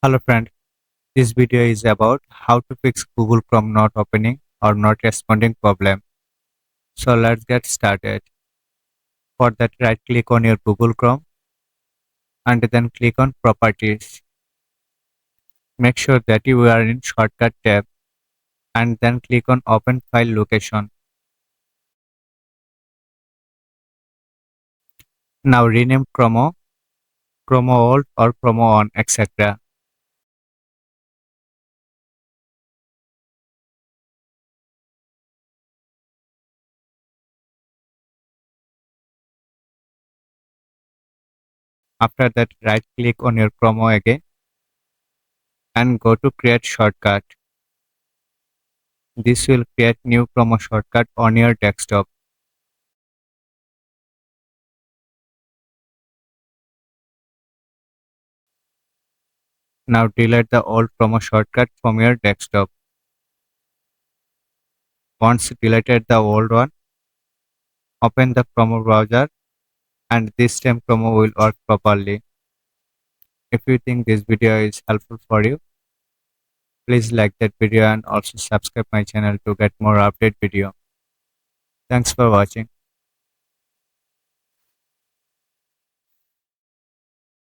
Hello friend, this video is about how to fix Google Chrome not opening or not responding problem. So let's get started. For that, right click on your Google Chrome and then click on Properties. Make sure that you are in Shortcut tab and then click on Open File Location. Now rename Chrome, Chrome Alt or Chrome On, etc. After that, right click on your Chrome again and go to Create Shortcut. This will create new Chrome shortcut on your desktop. Now delete the old Chrome shortcut from your desktop. Once deleted the old one, open the Chrome browser and this time Chrome will work properly. If you think this video is helpful for you, please like that video and also subscribe my channel to get more update video. Thanks for watching.